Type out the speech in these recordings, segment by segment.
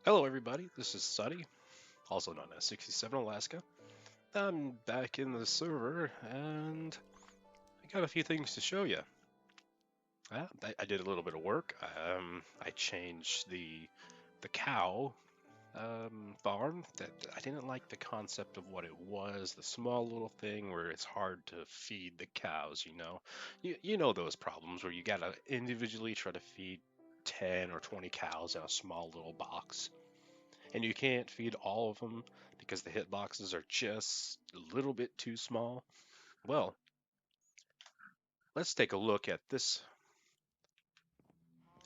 Hello, everybody. This is Sonny, also known as 67 Alaska. I'm back in the server, and I got a few things to show you. I did a little bit of work. I changed the cow farm. That I didn't like the concept of what it was. The small little thing where it's hard to feed the cows. You know those problems where you gotta individually try to feed 10 or 20 cows in a small little box. And you can't feed all of them because the hitboxes are just a little bit too small. Well, let's take a look at this.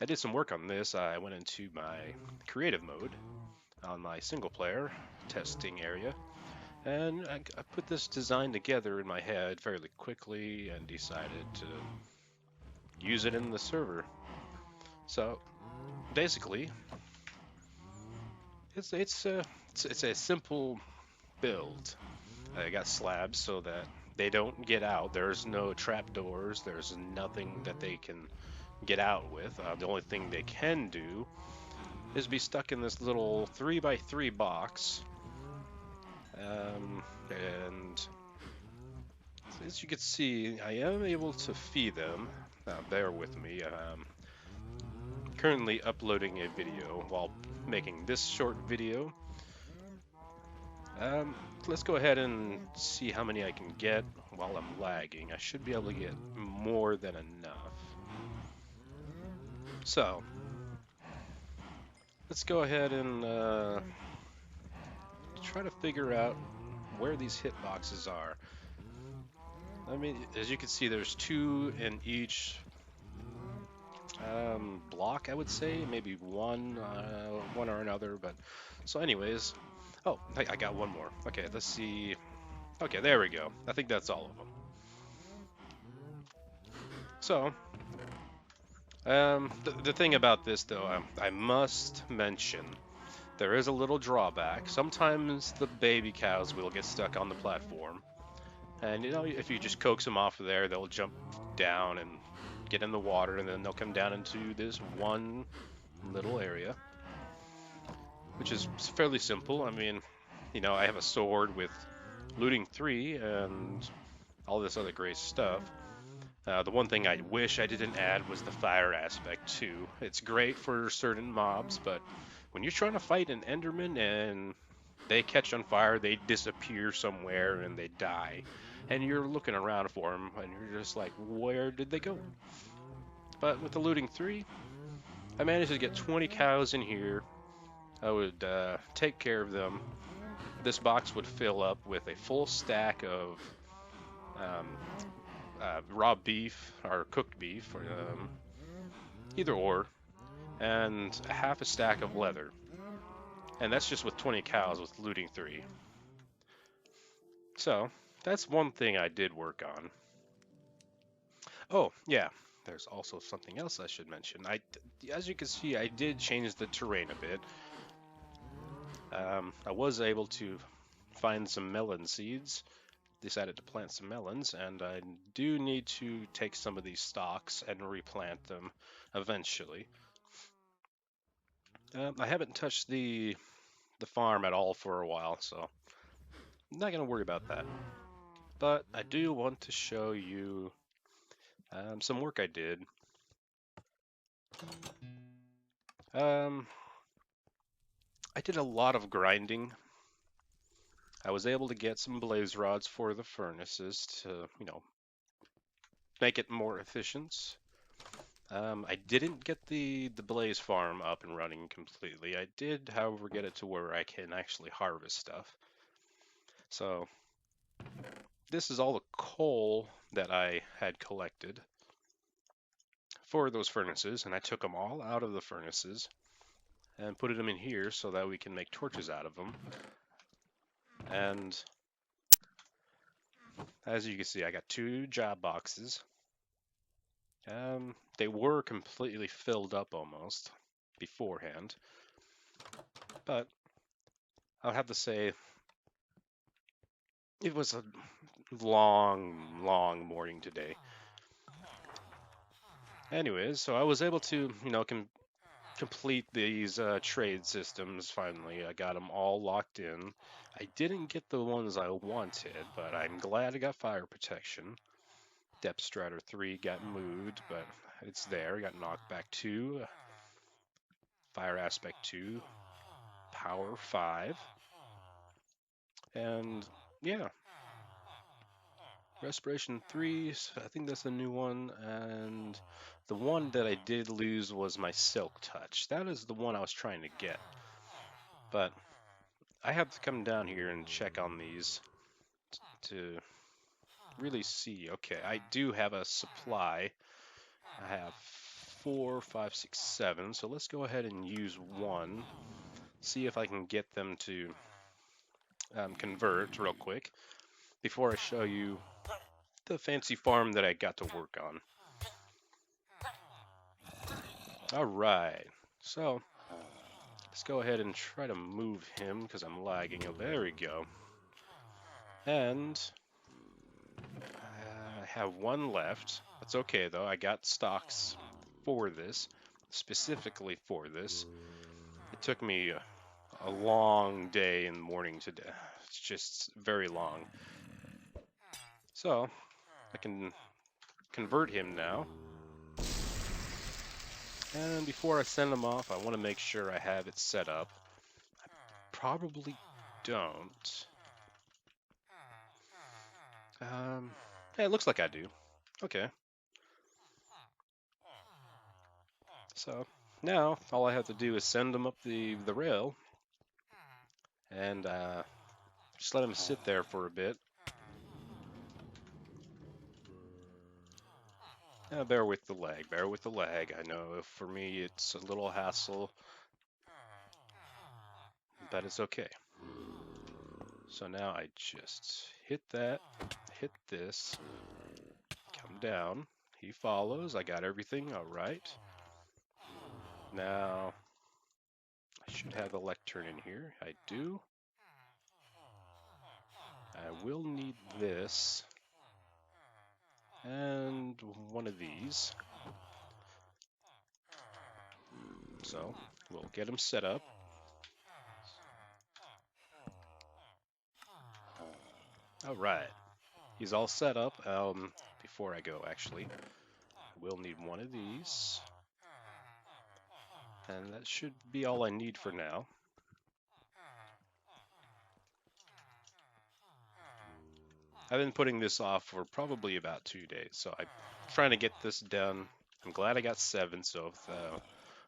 I did some work on this. I went into my creative mode on my single player testing area, and I put this design together in my head fairly quickly and decided to use it in the server. So basically, it's a simple build. I got slabs so that they don't get out. There's no trapdoors. There's nothing that they can get out with. The only thing they can do is be stuck in this little 3 by 3 box. And as you can see, I am able to feed them. Now, bear with me. I'm currently uploading a video while making this short video. Um, let's go ahead and see how many I can get while I'm lagging. I should be able to get more than enough. So, let's go ahead and try to figure out where these hitboxes are. I mean, as you can see, there's two in each block, I would say. Maybe one or another, but... So anyways... Oh, I got one more. Okay, let's see... Okay, there we go. I think that's all of them. So, the thing about this, though, I must mention, there is a little drawback. Sometimes the baby cows will get stuck on the platform. And, if you just coax them off of there, they'll jump down and get in the water, and then they'll come down into this one little area, which is fairly simple. I mean, I have a sword with looting 3 and all this other great stuff. The one thing I wish I didn't add was the fire aspect too. It's great for certain mobs, but when you're trying to fight an Enderman and they catch on fire, they disappear somewhere and they die. And you're looking around for them and you're just like, where did they go? But with the looting 3, I managed to get 20 cows in here. I would take care of them. This box would fill up with a full stack of um, raw beef or cooked beef, either or, and a half a stack of leather. And that's just with 20 cows with looting 3. So that's one thing I did work on. Oh, yeah. There's also something else I should mention. As you can see, I did change the terrain a bit. I was able to find some melon seeds, decided to plant some melons, and I do need to take some of these stalks and replant them eventually. I haven't touched the farm at all for a while, so I'm not going to worry about that. But I do want to show you some work I did. Um, I did a lot of grinding. I was able to get some blaze rods for the furnaces to, make it more efficient. I didn't get the blaze farm up and running completely. I did, however, get it to where I can actually harvest stuff. So this is all the coal that I had collected for those furnaces, and I took them all out of the furnaces and put them in here so that we can make torches out of them. And as you can see, I got 2 job boxes. They were completely filled up almost beforehand, but I'll have to say it was a long morning today. Anyways, so I was able to, complete these trade systems finally. I got them all locked in. I didn't get the ones I wanted, but I'm glad I got fire protection. Depth Strider 3 got moved, but it's there. Got knockback 2, fire aspect 2, power 5, and yeah, respiration 3. I think that's the new one, and the one that I did lose was my silk touch. That is the one I was trying to get, but I have to come down here and check on these to really see. Okay, I do have a supply. I have 4, 5, 6, 7. So let's go ahead and use one. See if I can get them to convert real quick before I show you the fancy farm that I got to work on. All right, so let's go ahead and try to move him because I'm lagging. Oh, there we go. And I have one left. That's okay though. I got stocks for this, specifically for this. It took me a long day in the morning today. It's just very long. So I can convert him now. And before I send him off, I want to make sure I have it set up. I probably don't. Yeah, it looks like I do. Okay. So now all I have to do is send him up the rail and just let him sit there for a bit. Bear with the lag, bear with the lag. I know for me it's a little hassle, but it's okay. So now I just hit that, hit this, come down. He follows. I got everything. All right. Now I should have a lectern in here. I do. I will need this and one of these. So we'll get him set up. All right. He's all set up. Before I go, actually, we'll need one of these. And that should be all I need for now. I've been putting this off for probably about 2 days, so I'm trying to get this done. I'm glad I got 7, so if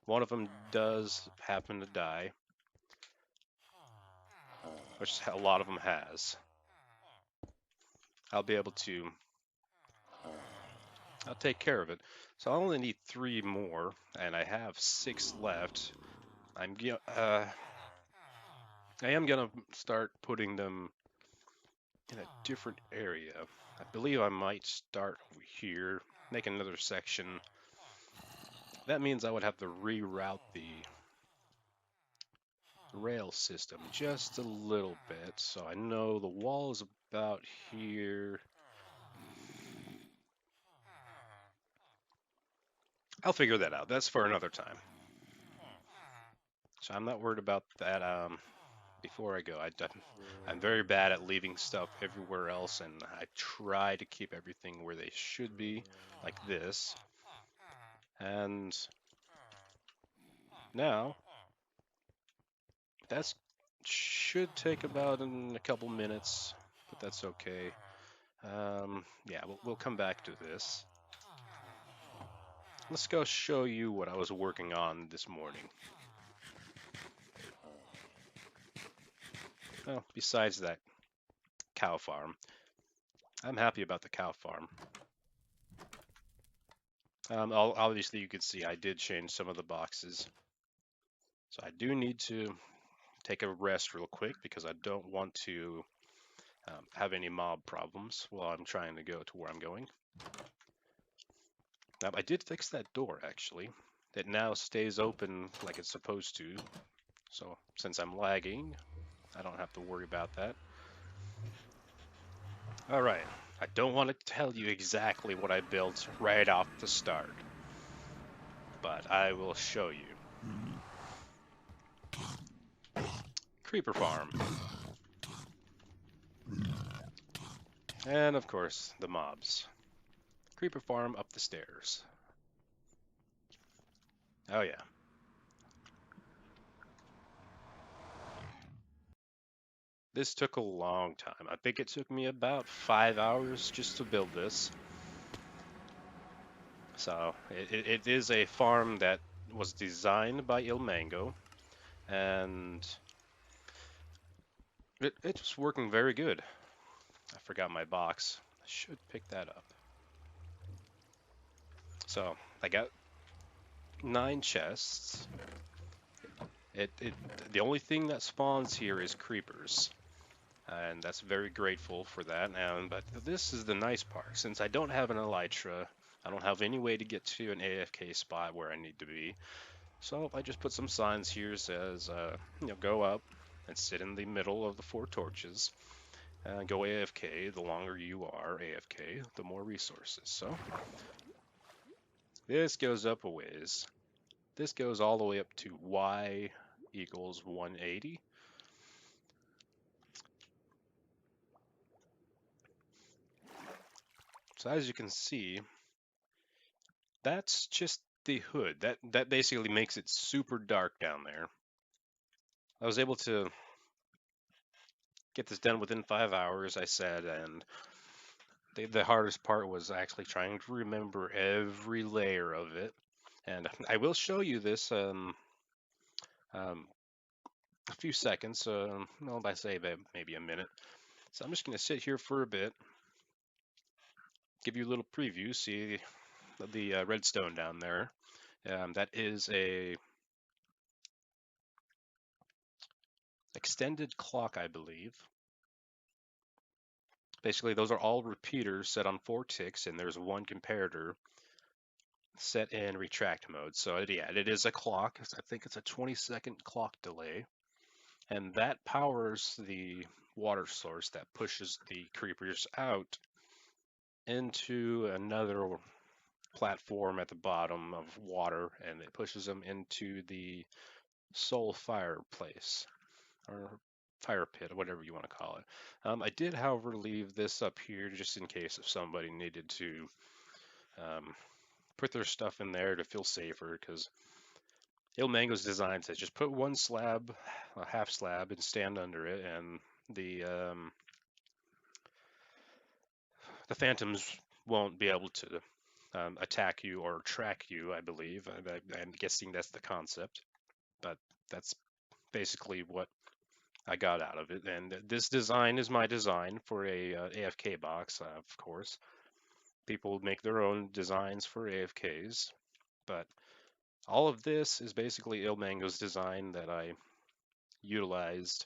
one of them does happen to die, which a lot of them has, I'll be able to, I'll take care of it. So I only need 3 more, and I have 6 left. I am gonna start putting them in a different area. I believe I might start over here, make another section. That means I would have to reroute the rail system just a little bit. So I know the wall is about here. I'll figure that out. That's for another time. So I'm not worried about that. Before I go, I'm very bad at leaving stuff everywhere else, and I try to keep everything where they should be, like this. And now, that should take about a couple minutes, but that's okay. Yeah, we'll come back to this. Let's go show you what I was working on this morning. Well, besides that cow farm, I'm happy about the cow farm. Obviously, you can see I did change some of the boxes. So I do need to take a rest real quick because I don't want to have any mob problems while I'm trying to go to where I'm going. Now, I did fix that door, actually. It now stays open like it's supposed to. So since I'm lagging, I don't have to worry about that. All right, I don't want to tell you exactly what I built right off the start, but I will show you. Creeper farm. And of course, the mobs. Creeper farm up the stairs. Oh yeah. This took a long time. I think it took me about 5 hours just to build this. So it is a farm that was designed by Il Mango, and it's working very good. I forgot my box. I should pick that up. So I got 9 chests. The only thing that spawns here is creepers, and that's very grateful for that. But this is the nice part. Since I don't have an elytra, I don't have any way to get to an AFK spot where I need to be. So I just put some signs here says, go up and sit in the middle of the 4 torches. Go AFK. The longer you are AFK, the more resources. So this goes up a ways. This goes all the way up to Y equals 180. So as you can see, that's just the hood. That basically makes it super dark down there. I was able to get this done within 5 hours, I said, and the hardest part was actually trying to remember every layer of it. And I will show you this a few seconds. Well, I say maybe a minute. So I'm just going to sit here for a bit, give you a little preview. See the redstone down there. That is a extended clock, I believe. Basically, those are all repeaters set on 4 ticks, and there's one comparator set in retract mode. So yeah, it is a clock. I think it's a 20-second clock delay, and that powers the water source that pushes the creepers out into another platform at the bottom of water, and it pushes them into the soul fireplace or fire pit, or whatever you want to call it. I did, however, leave this up here just in case if somebody needed to put their stuff in there to feel safer, because Il Mango's design says just put one slab, a half slab, and stand under it, and the phantoms won't be able to attack you or track you, I believe. I'm guessing that's the concept, but that's basically what I got out of it. And this design is my design for a AFK box, of course. People make their own designs for AFKs, but all of this is basically Il Mango's design that I utilized,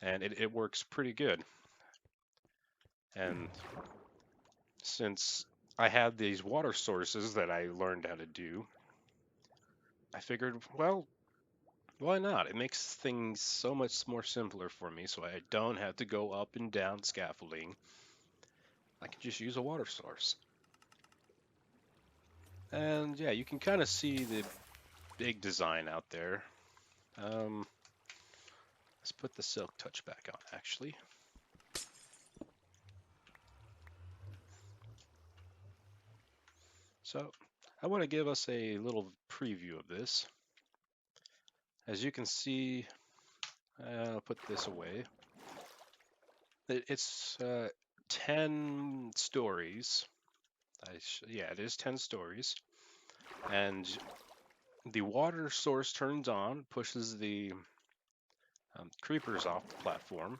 and it works pretty good. And since I had these water sources that I learned how to do, I figured, well, why not? It makes things so much more simpler for me, so I don't have to go up and down scaffolding. I can just use a water source. And yeah, you can kind of see the big design out there. Let's put the silk touch back on, actually. So I want to give us a little preview of this. As you can see, I'll put this away. It's 10 stories. Yeah, it is 10 stories. And the water source turns on, pushes the creepers off the platform.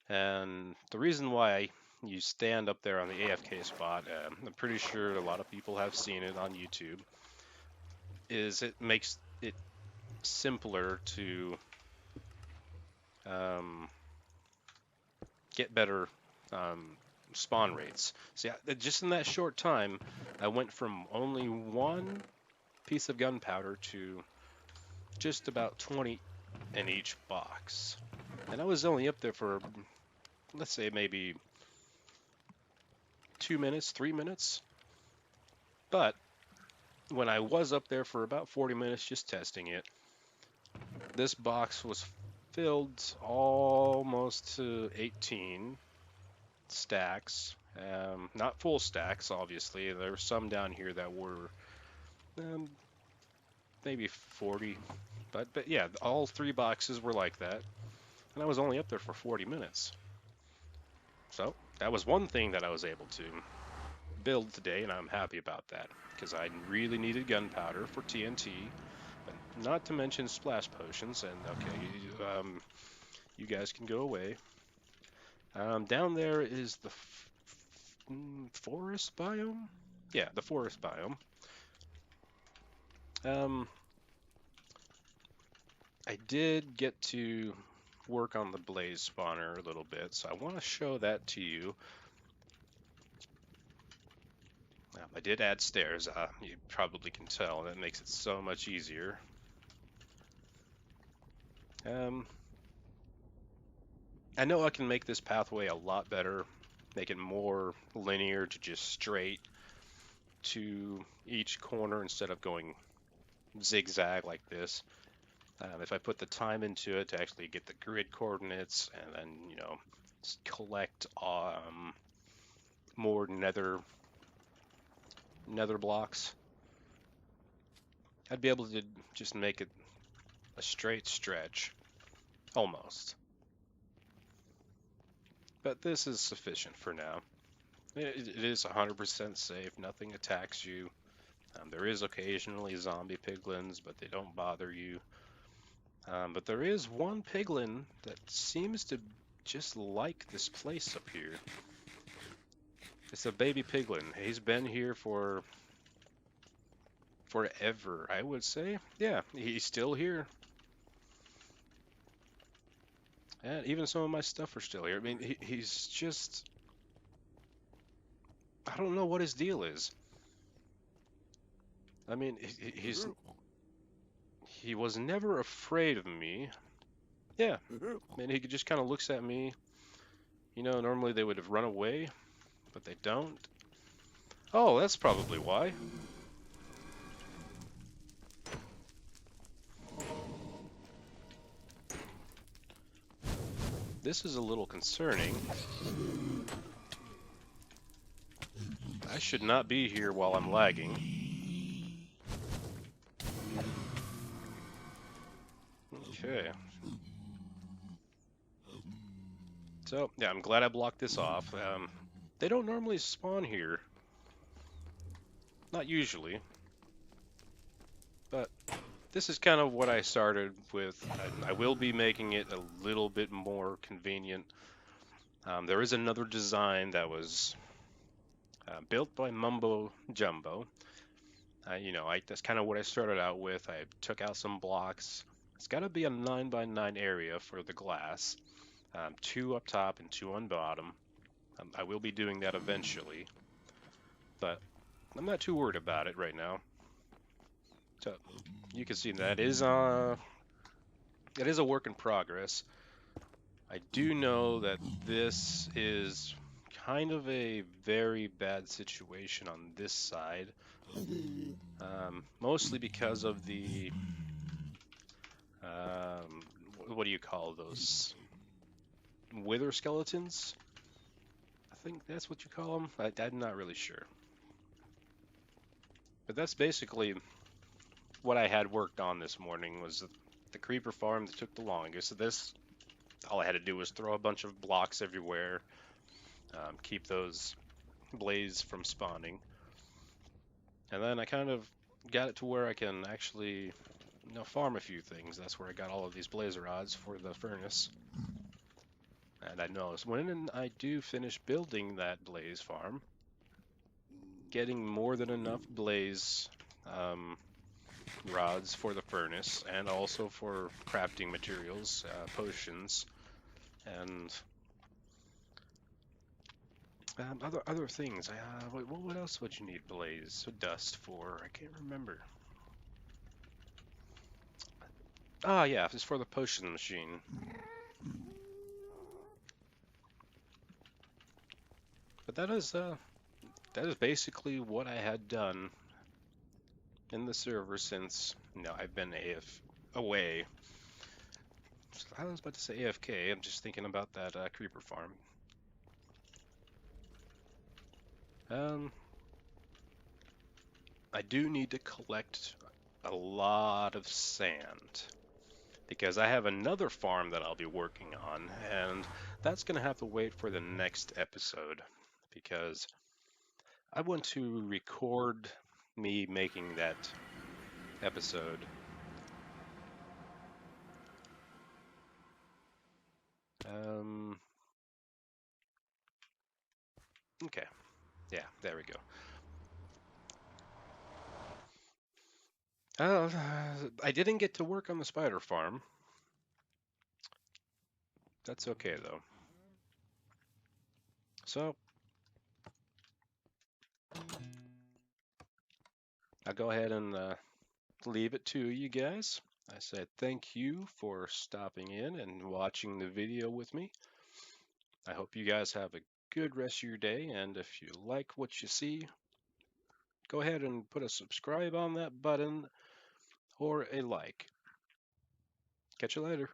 And the reason why you stand up there on the AFK spot, I'm pretty sure a lot of people have seen it on YouTube, is it makes it simpler to get better spawn rates. See, just in that short time, I went from only 1 piece of gunpowder to just about 20 in each box. And I was only up there for, let's say, maybe 2 minutes, 3 minutes. But when I was up there for about 40 minutes just testing it, this box was filled almost to 18 stacks. Not full stacks, obviously. There were some down here that were um, maybe 40, but yeah, all 3 boxes were like that, and I was only up there for 40 minutes. So that was one thing that I was able to build today, and I'm happy about that because I really needed gunpowder for TNT, but not to mention splash potions. And okay, you guys can go away. Down there is the forest biome. Yeah, the forest biome. Um, I did get to work on the blaze spawner a little bit, so I want to show that to you. I did add stairs. You probably can tell. That makes it so much easier. Um, I know I can make this pathway a lot better, make it more linear to just straight to each corner instead of going zigzag like this. If I put the time into it to actually get the grid coordinates and then, collect more nether blocks, I'd be able to just make it a straight stretch, almost. But this is sufficient for now. It is 100% safe, nothing attacks you. There is occasionally zombie piglins, but they don't bother you. But there is one piglin that seems to just like this place up here. It's a baby piglin. He's been here for forever, I would say. Yeah, he's still here. And even some of my stuff are still here. I mean, he's just... I don't know what his deal is. I mean, he was never afraid of me. Yeah, I mean, he just kind of looks at me. Normally they would have run away, but they don't. Oh, that's probably why. This is a little concerning. I should not be here while I'm lagging. Okay. So, yeah, I'm glad I blocked this off. They don't normally spawn here. Not usually. But this is kind of what I started with. I will be making it a little bit more convenient. There is another design that was built by Mumbo Jumbo. That's kind of what I started out with. I took out some blocks. It's got to be a 9x9 area for the glass. 2 up top and 2 on bottom. I will be doing that eventually, but I'm not too worried about it right now. So you can see that is it is a work in progress. I do know that this is kind of a very bad situation on this side, mostly because of the what do you call those? Wither skeletons? I think that's what you call them. I'm not really sure. But that's basically what I had worked on this morning was the creeper farm that took the longest. So this, all I had to do was throw a bunch of blocks everywhere, keep those blaze from spawning. And then I kind of got it to where I can actually, farm a few things. That's where I got all of these blaze rods for the furnace. And I know when I do finish building that blaze farm, getting more than enough blaze rods for the furnace and also for crafting materials, potions, and other things. What else would you need blaze dust for? I can't remember. Ah, yeah, it's for the potion machine. But that is basically what I had done in the server since I've been away. I was about to say AFK. I'm just thinking about that creeper farm. Um, I do need to collect a lot of sand because I have another farm that I'll be working on, and that's gonna have to wait for the next episode because I want to record me making that episode. Um, okay, yeah, there we go. Uh, I didn't get to work on the spider farm. That's okay though. So I'll go ahead and leave it to you guys. I said thank you for stopping in and watching the video with me. I hope you guys have a good rest of your day, and if you like what you see, go ahead and put a subscribe on that button or a like. Catch you later.